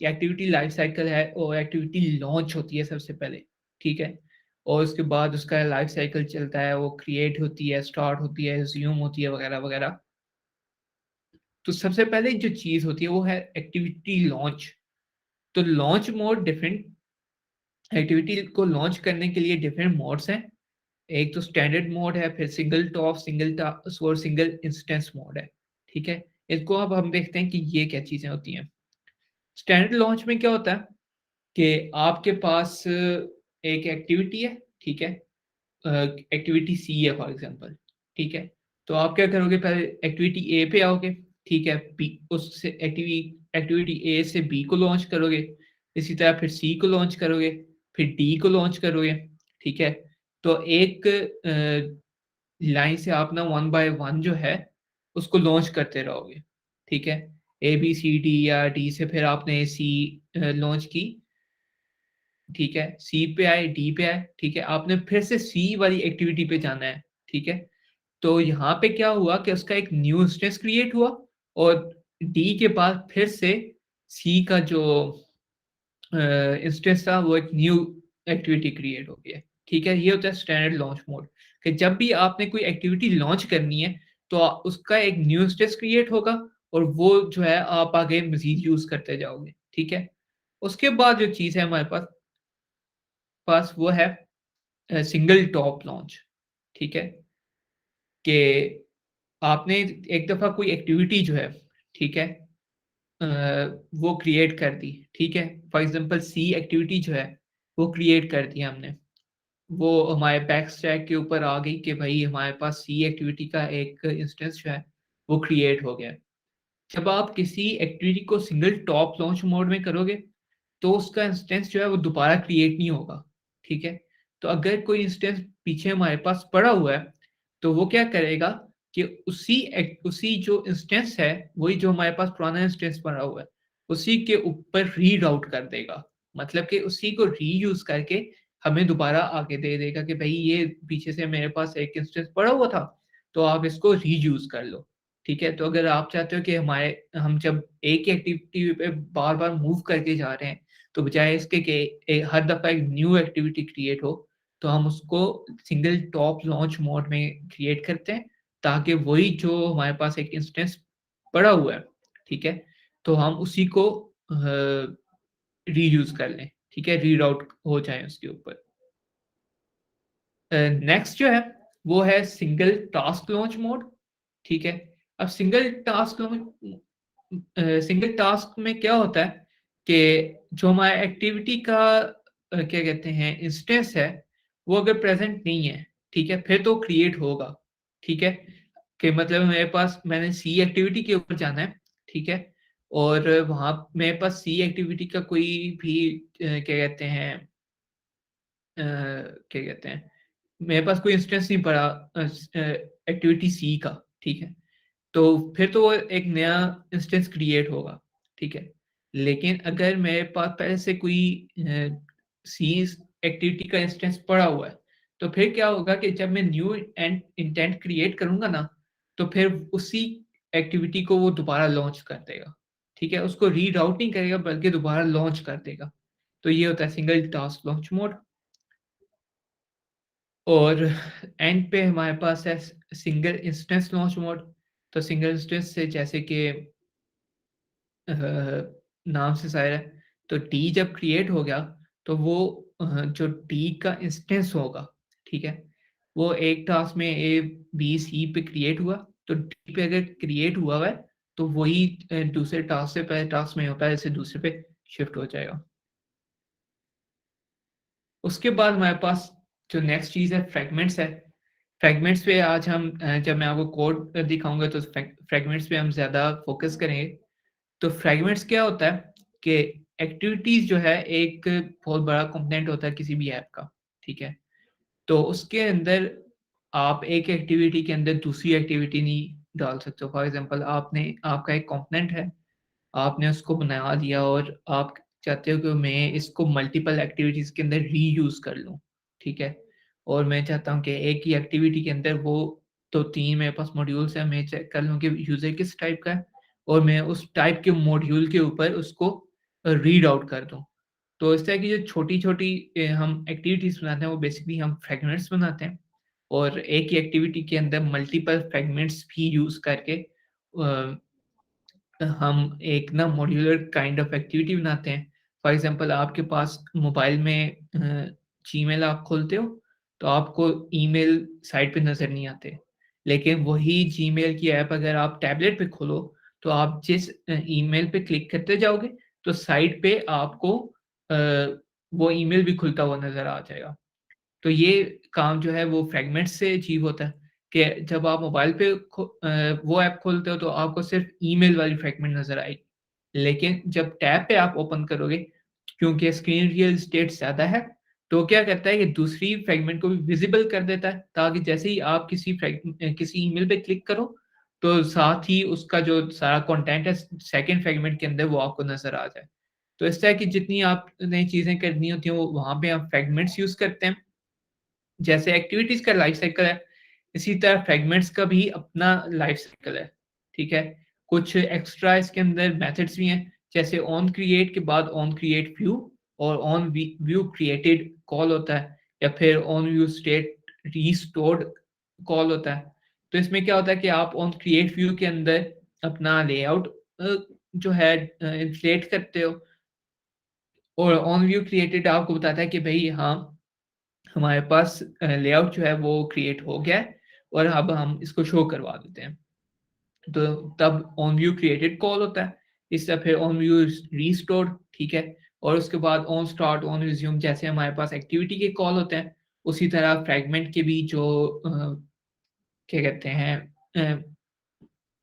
एक्टिविटी लाइफ साइकिल है और एक्टिविटी लॉन्च होती है सबसे पहले। ठीक है, और उसके बाद उसका लाइफ साइकिल चलता है, वो क्रिएट होती है, स्टार्ट होती है, रिज्यूम होती है, वगैरह वगैरह। तो सबसे पहले जो चीज होती है वो है एक्टिविटी लॉन्च। तो लॉन्च मोड डिफरेंट एक्टिविटी को लॉन्च करने के लिए डिफरेंट मोड्स हैं। एक तो स्टैंडर्ड मोड है, फिर सिंगल टॉप, सिंगल टास्क और सिंगल इंस्टेंस मोड है। ठीक है, इसको अब हम देखते हैं कि ये क्या चीजें होती हैं। स्टैंडर्ड लॉन्च में क्या होता है कि आपके पास एक एक्टिविटी है। ठीक है, एक्टिविटी सी है फॉर एग्जांपल। ठीक है, तो आप क्या करोगे, पहले एक्टिविटी ए पे आओगे। ठीक है, बी उससे एक्टिविटी ए से बी को लॉन्च करोगे, इसी तरह फिर सी को लॉन्च करोगे, फिर डी को लॉन्च करोगे। ठीक है, तो एक लाइन से आप ना वन बाय वन जो है उसको लॉन्च करते रहोगे। ठीक है, ए बी सी डी या डी से फिर आपने सी लॉन्च की। ठीक है, सी पे आए, डी पे आए। ठीक है, आपने फिर से सी वाली एक्टिविटी पे जाना है। ठीक है, तो यहाँ पे क्या हुआ कि उसका एक न्यू इंस्टेंस क्रिएट हुआ और डी के बाद फिर से सी का जो इंस्टेंस था वो एक न्यू एक्टिविटी क्रिएट हो गया। ठीक है, ये होता है स्टैंडर्ड लॉन्च मोड, कि जब भी आपने कोई एक्टिविटी लॉन्च करनी है तो उसका एक न्यू इंस्टेंस क्रिएट होगा और वो जो है आप आगे मजीद यूज करते जाओगे। ठीक है, उसके बाद जो चीज है हमारे पास पास वो है सिंगल टॉप लॉन्च। ठीक है, कि आपने एक दफा कोई एक्टिविटी जो है, ठीक है, अ, वो क्रिएट कर दी। ठीक है, फॉर एग्जांपल सी एक्टिविटी जो है वो क्रिएट कर दी हमने, वो हमारे बैक स्टैक के ऊपर आ गई कि भाई हमारे पास सी एक्टिविटी का एक इंस्टेंस जो है वो क्रिएट हो गया। जब आप किसी एक्टिविटी को सिंगल टॉप लॉन्च मोड में करोगे तो उसका इंस्टेंस जो है वो दोबारा क्रिएट नहीं होगा। ठीक है, तो अगर कोई इंस्टेंस पीछे हमारे पास पड़ा हुआ है तो वो क्या करेगा कि उसी जो इंस्टेंस है, वही जो हमारे पास पुराना इंस्टेंस पड़ा हुआ है, उसी के ऊपर रीड आउट कर देगा। मतलब कि उसी को रीयूज करके हमें दोबारा आगे दे देगा कि भाई ये पीछे से मेरे पास एक इंस्टेंस पड़ा हुआ था तो आप इसको रीयूज कर लो। ठीक है, तो अगर आप चाहते हो कि हम जब एक ही एक्टिविटी पे बार बार मूव करके जा रहे हैं तो बजाय इसके कि हर दफा एक न्यू एक्टिविटी क्रिएट हो, तो हम उसको सिंगल टॉप लॉन्च मोड में क्रिएट करते हैं ताकि वही जो हमारे पास एक इंस्टेंस पड़ा हुआ है, ठीक है, तो हम उसी को रीयूज कर लें। ठीक है, रीड आउट हो जाए उसके ऊपर। नेक्स्ट जो है वो है सिंगल टास्क लॉन्च मोड। ठीक है, अब सिंगल टास्क में क्या होता है कि जो हमारा एक्टिविटी का क्या कहते हैं इंस्टेंस है वो अगर प्रेजेंट नहीं है, ठीक है, फिर तो क्रिएट होगा। ठीक है, कि मतलब मेरे पास मैंने सी एक्टिविटी के ऊपर जाना है। ठीक है, और वहां मेरे पास सी एक्टिविटी का कोई भी क्या कहते हैं क्या कहते हैं मेरे पास कोई इंस्टेंस नहीं पड़ा एक्टिविटी सी का। ठीक है, तो फिर तो वो एक नया इंस्टेंस क्रिएट होगा। ठीक है, लेकिन अगर मेरे पास पहले से कोई सी एक्टिविटी का इंस्टेंस पड़ा हुआ है तो फिर क्या होगा कि जब मैं न्यू एंड इंटेंट क्रिएट करूंगा ना तो फिर उसी एक्टिविटी को वो दोबारा लॉन्च कर देगा। ठीक है, उसको रीड आउट नहीं करेगा बल्कि दोबारा लॉन्च कर देगा। तो ये होता है सिंगल टास्क लॉन्च मोड। और एंड पे हमारे पास है सिंगल इंस्टेंस लॉन्च मोड। तो सिंगल इंस्टेंस से जैसे कि नाम से जाहिर है, तो टी जब क्रिएट हो गया तो वो जो टी का इंस्टेंस होगा, ठीक है, वो एक टास्क में ए बी सी पे क्रिएट हुआ तो डी पे अगर क्रिएट हुआ है तो वही दूसरे टास्क से पहले टास्क में होता है, ऐसे दूसरे पे शिफ्ट हो जाएगा। उसके बाद हमारे पास जो नेक्स्ट चीज है फ्रेगमेंट्स है। फ्रेगमेंट्स पे आज हम जब मैं आपको कोड दिखाऊंगा तो फ्रेगमेंट्स पे हम ज्यादा फोकस करेंगे। तो फ्रेगमेंट्स क्या होता है कि एक्टिविटीज जो है एक बहुत बड़ा कंपोनेंट होता है किसी भी ऐप का, ठीक है। तो उसके अंदर आप एक एक्टिविटी के अंदर दूसरी एक्टिविटी नहीं डाल सकते हो। फॉर एग्जांपल आपने आपका एक कंपोनेंट है, आपने उसको बना दिया और आप चाहते हो कि मैं इसको मल्टीपल एक्टिविटीज के अंदर रीयूज कर लूँ, ठीक है। और मैं चाहता हूँ कि एक ही एक्टिविटी के अंदर वो तो तीन मेरे पास मॉड्यूल्स हैं, मैं चेक कर लूँ कि यूजर किस टाइप का है और मैं उस टाइप के मॉड्यूल के ऊपर उसको रीड आउट कर दूँ। तो इस तरह की जो छोटी छोटी हम एक्टिविटीज बनाते हैं वो बेसिकली हम फ्रेगमेंट्स बनाते हैं, और एक ही एक्टिविटी के अंदर मल्टीपल फ्रेगमेंट्स भी यूज करके हम एक ना मॉड्यूलर काइंड ऑफ एक्टिविटी बनाते हैं। फॉर एग्जांपल आपके पास मोबाइल में जीमेल आप खोलते हो तो आपको ईमेल साइट पे नज़र नहीं आते, लेकिन वही जीमेल की ऐप अगर आप टैबलेट पे खोलो तो आप जिस ईमेल पे क्लिक करते जाओगे तो साइट पे आपको वो ईमेल भी खुलता हुआ नज़र आ जाएगा। तो ये काम जो है वो फ्रेगमेंट से अचीव होता है कि जब आप मोबाइल पे वो ऐप खोलते हो तो आपको सिर्फ ईमेल वाली फ्रेगमेंट नजर आएगी, लेकिन जब टैब पे आप ओपन करोगे क्योंकि स्क्रीन रियल एस्टेट ज्यादा है तो क्या करता है कि दूसरी फ्रेगमेंट को भी विजिबल कर देता है, ताकि जैसे ही आप किसी ईमेल पे क्लिक करो तो साथ ही उसका जो सारा कंटेंट है सेकंड फ्रेगमेंट के अंदर वो आपको नजर आ जाए। तो इस तरह की जितनी आपने चीजें करनी होती हैं वो वहां पे आप फ्रेगमेंट्स यूज करते हैं। जैसे एक्टिविटीज का लाइफ साइकिल है इसी तरह फ्रेगमेंट्स का भी अपना लाइफ साइकिल है, ठीक है। कुछ एक्स्ट्रा इसके अंदर मेथड्स भी हैं, जैसे ऑन क्रिएट के बाद ऑन क्रिएट व्यू और ऑन व्यू क्रिएटेड कॉल होता है, या फिर on view state restored call होता है। तो इसमें क्या होता है कि आप ऑन क्रिएट व्यू के अंदर अपना लेआउट जो है इंस्टेट करते हो, और ऑन व्यू क्रिएटेड आपको बताता है कि भाई हाँ हमारे पास लेआउट जो है वो क्रिएट हो गया है और अब हम इसको शो करवा देते हैं। तो तब ऑन व्यू क्रिएटेड कॉल होता है। इस तरह फिर ऑन व्यू रीस्टोर, ठीक है। और उसके बाद ऑन स्टार्ट ऑन रिज्यूम जैसे हमारे पास एक्टिविटी के कॉल होते हैं उसी तरह फ्रेगमेंट के भी जो क्या कहते हैं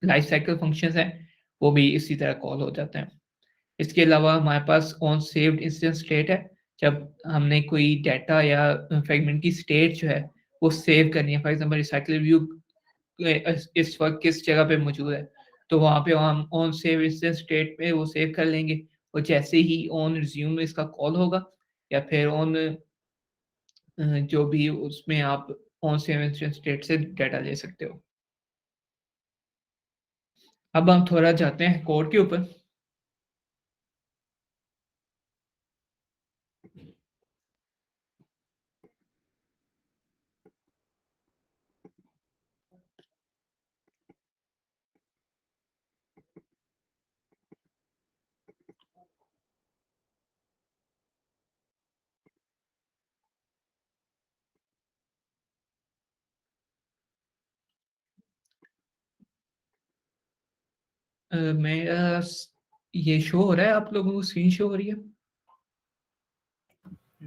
लाइफ साइकिल फंक्शंस हैं वो भी इसी तरह कॉल हो जाते हैं। इसके अलावा हमारे pass on saved instance state है, जब हमने कोई डाटा या फ्रेगमेंट की स्टेट जो है वो सेव करनी है। फॉर एग्जांपल रिसाइकल व्यू इस वक्त किस जगह पे मौजूद है तो वहाँ पे हम ऑन सेव इंस्टेंस स्टेट पे वो सेव कर लेंगे, और जैसे ही ऑन रिज्यूम इसका कॉल होगा या फिर ऑन जो भी उसमें आप ऑन सेव इंस्टेंस स्टेट से डाटा ले सकते हो। अब हम थोड़ा जाते हैं कोड के ऊपर। मैं ये शो हो रहा है, आप लोगों को स्क्रीन शो हो रही है?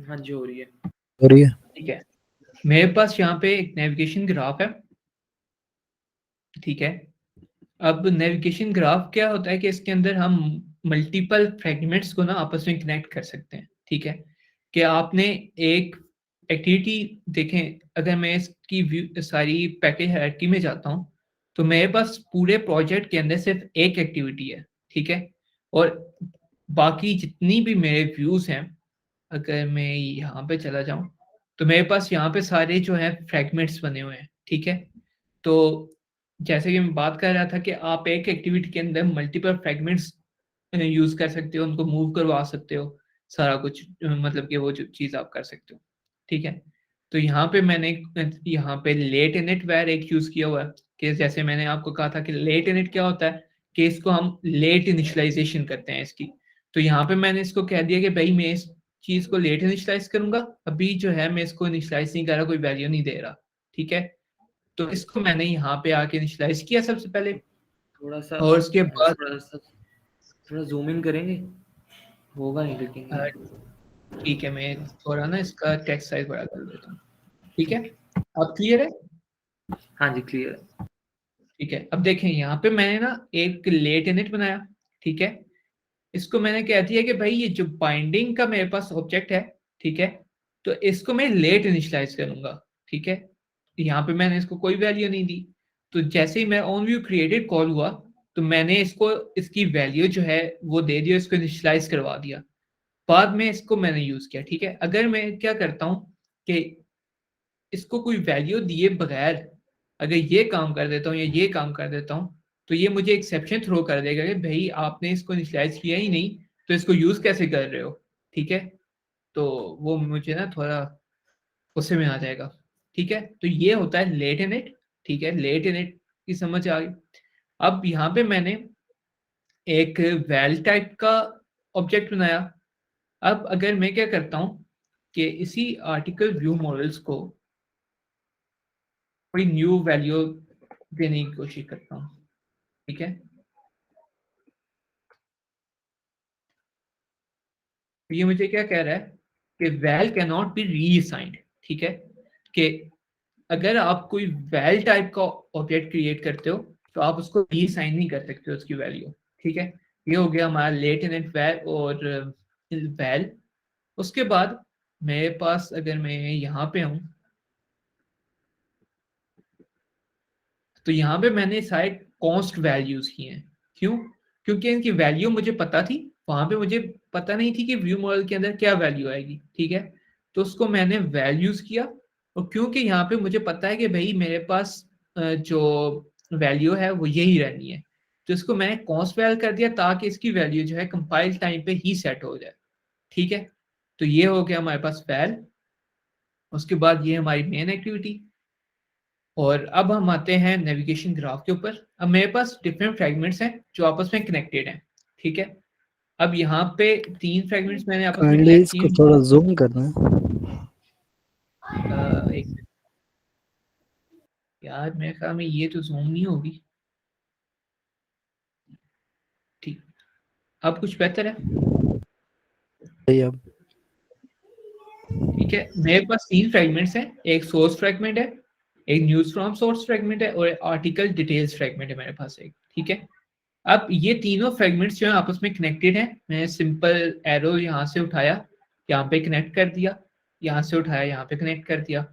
हाँ जी हो रही है। हो रही है। ठीक है, मेरे पास यहाँ पे एक नेविगेशन ग्राफ है, ठीक है। अब नेविगेशन ग्राफ क्या होता है कि इसके अंदर हम मल्टीपल फ्रेगमेंट्स को ना आपस में कनेक्ट कर सकते हैं, ठीक है। कि आपने एक एक्टिविटी देखें, अगर मैं इसकी व्यू सारी पैकेज हायरार्की में जाता हूँ तो मेरे पास पूरे प्रोजेक्ट के अंदर सिर्फ एक एक्टिविटी है, ठीक है। और बाकी जितनी भी मेरे व्यूज हैं, अगर मैं यहाँ पे चला जाऊं तो मेरे पास यहाँ पे सारे जो है फ्रेगमेंट्स बने हुए हैं, ठीक है। तो जैसे कि मैं बात कर रहा था कि आप एक एक्टिविटी के अंदर मल्टीपल फ्रेगमेंट्स यूज कर सकते हो, उनको मूव करवा सकते हो, सारा कुछ मतलब कि वो जो चीज़ आप कर सकते हो, ठीक है। तो यहाँ पे मैंने यहाँ पे लेट इनिट वेर एक यूज किया हुआ है कि जैसे मैंने आपको कहा था कि लेट इनिट क्या होता है कि इसको हम लेट इनिशियलाइजेशन करते हैं इसकी। तो यहाँ पे मैंने इसको कह दिया कि भाई मैं इस चीज को लेट इनिशियलाइज करूंगा, अभी जो है मैं इसको इनिशियलाइज नहीं कर रहा, कोई वैल्यू नहीं दे रहा, ठीक है। तो इसको मैंने यहाँ पे आके इनिशियलाइज किया सबसे पहले, थोड़ा सा और उसके बाद थोड़ा जूम इन करेंगे, होगा नहीं लेकिन। ठीक है, मैं थोड़ा ना इसका टेक्स्ट साइज बड़ा कर देता हूँ। ठीक है, अब क्लियर है? हाँ जी क्लियर है। ठीक है, अब देखें यहाँ पे मैंने ना एक लेट इनिट बनाया। ठीक है, इसको मैंने कह दिया कि भाई ये जो बाइंडिंग का मेरे पास ऑब्जेक्ट है, ठीक है, तो इसको मैं लेट इनिशियलाइज करूंगा। ठीक है, यहाँ पे मैंने इसको कोई वैल्यू नहीं दी, तो जैसे ही मैं ऑन व्यू क्रिएटेड कॉल हुआ तो मैंने इसको इसकी वैल्यू जो है वो दे दिया, इसको इनिशियलाइज करवा दिया, बाद में इसको मैंने यूज किया। ठीक है, अगर मैं क्या करता हूँ कि इसको कोई वैल्यू दिए बगैर अगर ये काम कर देता हूँ या ये काम कर देता हूँ, तो ये मुझे एक्सेप्शन थ्रो कर देगा कि भाई आपने इसको इनिशियलाइज किया ही नहीं, तो इसको यूज कैसे कर रहे हो। ठीक है, तो वो मुझे ना थोड़ा गुस्से में आ जाएगा। ठीक है, तो ये होता है लेट इनिट। ठीक है, लेट इनिट की समझ आ गई। अब यहाँ पे मैंने एक वैल टाइप का ऑब्जेक्ट बनाया। अब अगर मैं क्या करता हूँ कि इसी आर्टिकल व्यू मॉडल्स को थोड़ी न्यू वैल्यू देने की कोशिश करता हूँ। ठीक है, तो ये मुझे क्या कह रहा है कि वैल कैन नॉट बी रीअसाइंड। ठीक है, कि अगर आप कोई वैल टाइप का ऑब्जेक्ट क्रिएट करते हो तो आप उसको रीअसाइन नहीं कर सकते उसकी वैल्यू। ठीक है, ये हो गया हमारा लेटेनेंट वैल और वैल। उसके बाद मेरे पास अगर मैं यहाँ पे हूँ तो यहाँ पे मैंने सारे कॉन्स्ट वैल्यूज किए हैं। क्यों? क्योंकि इनकी वैल्यू मुझे पता थी, वहां पे मुझे पता नहीं थी कि व्यू मॉडल के अंदर क्या वैल्यू आएगी। ठीक है, तो उसको मैंने वैल्यूज किया, और क्योंकि यहाँ पे मुझे पता है कि भाई मेरे पास जो वैल्यू है वो यही रहनी है, तो इसको मैंने कॉन्स्ट वैल कर दिया ताकि इसकी वैल्यू जो है कंपाइल टाइम पे ही सेट हो जाए। ठीक है, तो ये हो गया हमारे पास वैल। उसके बाद ये हमारी मेन एक्टिविटी, और अब हम आते हैं नेविगेशन ग्राफ के ऊपर। अब मेरे पास डिफरेंट फ्रेगमेंट्स हैं जो आपस में कनेक्टेड हैं। ठीक है, अब यहाँ पे 3 फ्रेगमेंट्स मैंने आपस में काइंडली कनेक्ट इसको किए। थोड़ा जूम करना। एक मिनट यार, मेरे ख्याल में ये तो जूम नहीं होगी। ठीक, अब कुछ बेहतर है? सही अब। ठीक है, मेरे पास 3 फ्रेगमेंट्स हैं, एक सोर्स फ्रेगमेंट है, एक न्यूज फ्रॉम सोर्स फ्रेगमेंट है, और आर्टिकल डिटेल्स फ्रेगमेंट है मेरे पास एक। ठीक है, अब ये तीनों फ्रेगमेंट्स जो है आपस में कनेक्टेड हैं। मैंने सिंपल एरो यहाँ से उठाया, यहाँ पे कनेक्ट कर दिया, यहाँ से उठाया, यहाँ पे कनेक्ट कर दिया।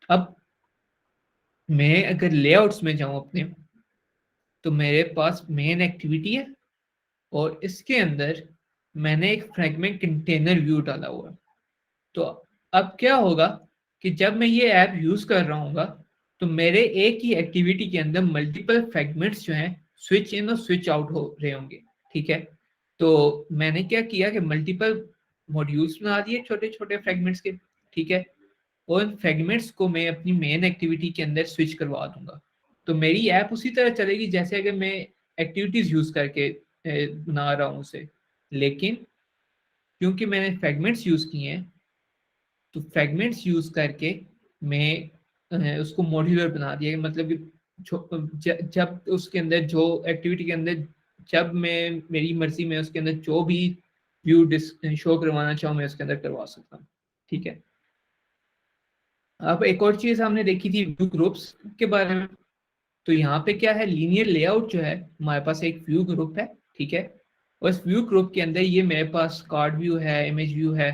अब मैं अगर लेआउट्स में जाऊं अपने, तो मेरे पास मेन एक्टिविटी है, और इसके अंदर मैंने एक फ्रेगमेंट कंटेनर व्यू डाला हुआ है। तो अब क्या होगा कि जब मैं ये ऐप यूज कर रहा हूँ तो मेरे एक ही एक्टिविटी के अंदर मल्टीपल फ्रेगमेंट्स जो हैं स्विच इन और स्विच आउट हो रहे होंगे। ठीक है, तो मैंने क्या किया कि मल्टीपल मॉड्यूल्स बना दिए छोटे छोटे फ्रेगमेंट्स के। ठीक है, और इन फ्रेगमेंट्स को मैं अपनी मेन एक्टिविटी के अंदर स्विच करवा दूंगा, तो मेरी ऐप उसी तरह चलेगी जैसे अगर मैं एक्टिविटीज यूज करके बना रहा हूँ उसे। लेकिन क्योंकि मैंने फ्रेगमेंट्स यूज किए हैं, तो फ्रेगमेंट्स यूज करके मैं उसको मॉड्यूलर बना दिया। मतलब कि जब उसके अंदर जो एक्टिविटी के अंदर जब मैं मेरी मर्जी में उसके अंदर जो भी व्यू शो करवाना चाहूँ मैं उसके अंदर करवा सकता हूँ। ठीक है, अब एक और चीज हमने देखी थी व्यू ग्रुप्स के बारे में। तो यहाँ पे क्या है, लीनियर लेआउट जो है हमारे पास एक व्यू ग्रुप है। ठीक है, और इस व्यू ग्रुप के अंदर ये मेरे पास कार्ड व्यू है, इमेज व्यू है।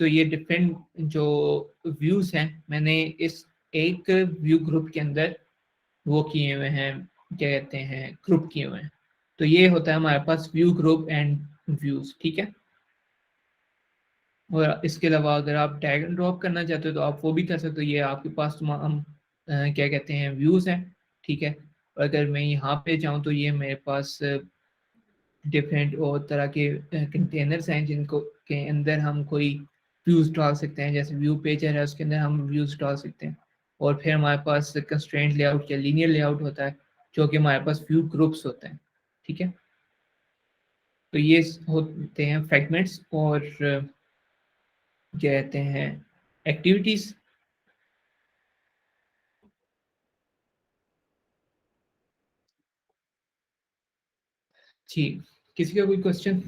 तो ये डिफरेंट जो व्यूज हैं मैंने इस एक व्यू ग्रुप के अंदर वो किए हुए हैं, क्या कहते हैं, ग्रुप किए हुए हैं। तो ये होता है हमारे पास व्यू ग्रुप एंड व्यूज। ठीक है, और इसके अलावा अगर आप ड्रैग एंड ड्रॉप करना चाहते हो तो आप वो भी कर सकते हो। ये आपके पास तमाम क्या कहते हैं व्यूज हैं। ठीक है, और अगर मैं यहाँ पे जाऊँ तो ये मेरे पास डिफरेंट और तरह के कंटेनर्स हैं जिनको के अंदर हम कोई व्यूज डाल सकते हैं। जैसे व्यू पेजर है, उसके अंदर हम व्यूज डाल सकते हैं। और फिर हमारे पास कंस्ट्रेंट लेआउट या लीनियर लेआउट होता है, जो कि हमारे पास व्यू ग्रुप्स होते हैं। ठीक है, तो ये होते हैं फ्रेगमेंट्स और क्या कहते हैं एक्टिविटीज। जी, किसी का कोई क्वेश्चन?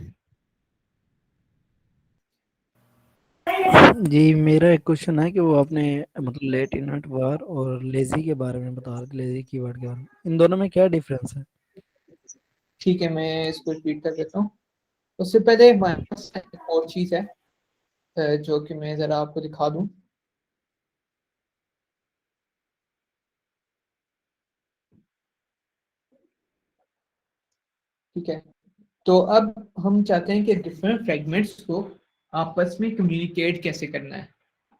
जी मेरा एक क्वेश्चन है कि वो आपने मतलब लेट इनट वार और लेजी के बारे में बता रहे थे, लेजी कीवर्ड के बारे में, इन दोनों में क्या डिफरेंस है? ठीक है, मैं इसको रिपीट कर देता हूँ। उससे पहले हमारे पास एक और चीज़ है जो कि मैं ज़रा आपको दिखा दूँ। ठीक है, तो अब हम चाहते हैं कि डिफरेंट फ्रेगमेंट्स को आपस में कम्युनिकेट कैसे करना है।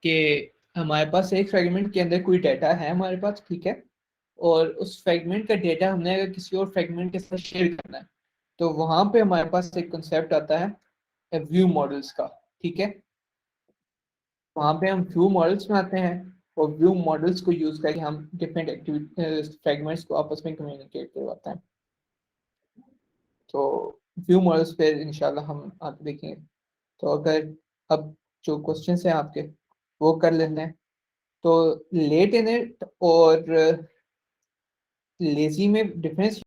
कि हमारे पास एक फ्रेगमेंट के अंदर कोई डाटा है हमारे पास, ठीक है, और उस फ्रेगमेंट का डेटा हमने अगर किसी और फ्रेगमेंट के साथ शेयर करना है, तो वहां पे हमारे पास एक कंसेप्ट आता है व्यू मॉडल्स का। ठीक है, वहां पे हम व्यू मॉडल्स में आते हैं और व्यू मॉडल्स को यूज करके हम डिफरेंट एक्टिविटी फ्रेगमेंट्स को आपस में कम्युनिकेट करवाते हैं। तो व्यू मॉडल्स पे इंशाल्लाह हम आगे देखेंगे। तो अगर अब जो क्वेश्चन है आपके वो कर लेते हैं। तो लेट इन इट और लेजी में डिफरेंस